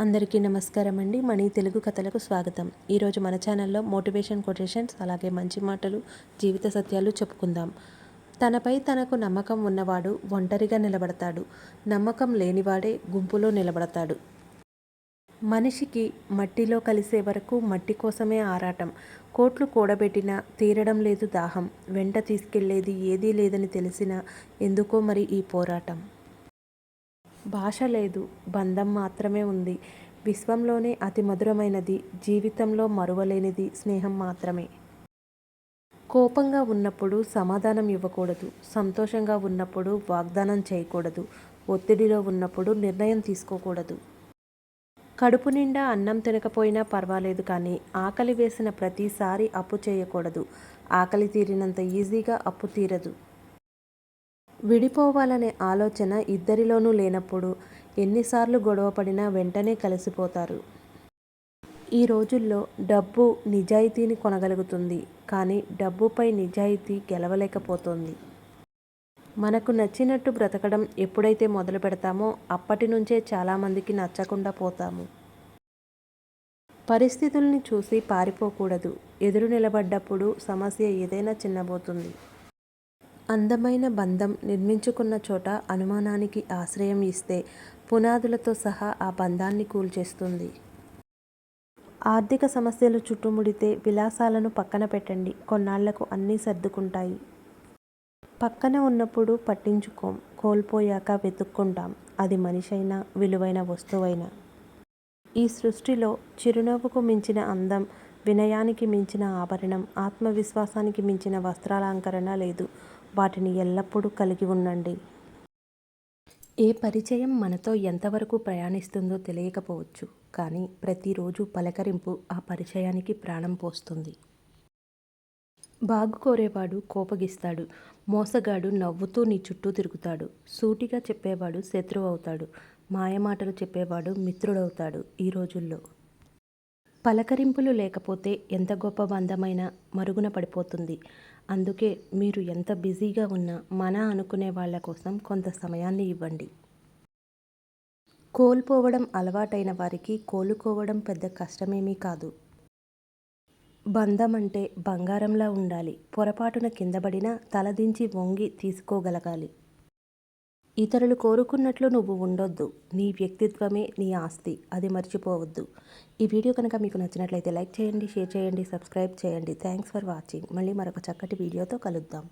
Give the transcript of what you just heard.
అందరికీ నమస్కారం అండి. మనీ తెలుగు కథలకు స్వాగతం. ఈరోజు మన ఛానల్లో మోటివేషన్ కొటేషన్స్ అలాగే మంచి మాటలు, జీవిత సత్యాలు చెప్పుకుందాం. తనపై తనకు నమ్మకం ఉన్నవాడు ఒంటరిగా నిలబడతాడు. నమ్మకం లేనివాడే గుంపులో నిలబడతాడు. మనిషికి మట్టిలో కలిసే వరకు మట్టి కోసమే ఆరాటం. కోట్లు కూడబెట్టినా తీరడం లేదు దాహం. వెంట తీసుకెళ్లేది ఏదీ లేదని తెలిసినా ఎందుకో మరి ఈ పోరాటం. భాష లేదు, బంధం మాత్రమే ఉంది. విశ్వంలోనే అతి మధురమైనది, జీవితంలో మరువలేనిది స్నేహం మాత్రమే. కోపంగా ఉన్నప్పుడు సమాధానం ఇవ్వకూడదు. సంతోషంగా ఉన్నప్పుడు వాగ్దానం చేయకూడదు. ఒత్తిడిలో ఉన్నప్పుడు నిర్ణయం తీసుకోకూడదు. కడుపు నిండా అన్నం తినకపోయినా పర్వాలేదు, కానీ ఆకలి వేసిన ప్రతిసారి అప్పు చేయకూడదు. ఆకలి తీరినంత ఈజీగా అప్పు తీరదు. విడిపోవాలనే ఆలోచన ఇద్దరిలోనూ లేనప్పుడు ఎన్నిసార్లు గొడవపడినా వెంటనే కలిసిపోతారు. ఈ రోజుల్లో డబ్బు నిజాయితీని కొనగలుగుతుంది, కానీ డబ్బుపై నిజాయితీ గెలవలేకపోతుంది. మనకు నచ్చినట్టు బ్రతకడం ఎప్పుడైతే మొదలు పెడతామో అప్పటి నుంచే చాలామందికి నచ్చకుండా పోతాము. పరిస్థితుల్ని చూసి పారిపోకూడదు. ఎదురు నిలబడ్డప్పుడు సమస్య ఏదైనా చిన్నబోతుంది. అందమైన బంధం నిర్మించుకున్న చోట అనుమానానికి ఆశ్రయం ఇస్తే పునాదులతో సహా ఆ బంధాన్ని కూల్చేస్తుంది. ఆర్థిక సమస్యలు చుట్టుముడితే విలాసాలను పక్కన పెట్టండి. కొన్నాళ్లకు అన్నీ సర్దుకుంటాయి. పక్కన ఉన్నప్పుడు పట్టించుకోం, కోల్పోయాక వెతుక్కుంటాం. అది మనిషైనా విలువైన వస్తువైనా. ఈ సృష్టిలో చిరునవ్వుకు మించిన అందం, వినయానికి మించిన ఆభరణం, ఆత్మవిశ్వాసానికి మించిన వస్త్రాలంకరణ లేదు. వాటిని ఎల్లప్పుడూ కలిగి ఉండండి. ఏ పరిచయం మనతో ఎంతవరకు ప్రయాణిస్తుందో తెలియకపోవచ్చు, కానీ ప్రతిరోజు పలకరింపు ఆ పరిచయానికి ప్రాణం పోస్తుంది. బాగు కోరేవాడు కోపగిస్తాడు. మోసగాడు నవ్వుతూ నీ చుట్టూ తిరుగుతాడు. సూటిగా చెప్పేవాడు శత్రువు అవుతాడు. మాయమాటలు చెప్పేవాడు మిత్రుడవుతాడు. ఈ రోజుల్లో పలకరింపులు లేకపోతే ఎంత గొప్ప బంధమైనా మరుగున పడిపోతుంది. అందుకే మీరు ఎంత బిజీగా ఉన్నా మన అనుకునే వాళ్ళ కోసం కొంత సమయాన్ని ఇవ్వండి. కోల్పోవడం అలవాటైన వారికి కోలుకోవడం పెద్ద కష్టమేమీ కాదు. బంధం అంటే బంగారంలా ఉండాలి. పొరపాటున కిందపడినా తలదించి వంగి తీసుకోగలగాలి. ఇతరులు కోరుకున్నట్లు నువ్వు ఉండొద్దు. నీ వ్యక్తిత్వమే నీ ఆస్తి, అది మర్చిపోవద్దు. ఈ వీడియో కనుక మీకు నచ్చినట్లయితే లైక్ చేయండి, షేర్ చేయండి, సబ్స్క్రైబ్ చేయండి. Thanks for watching. మళ్ళీ మరొక చక్కటి వీడియోతో కలుద్దాం.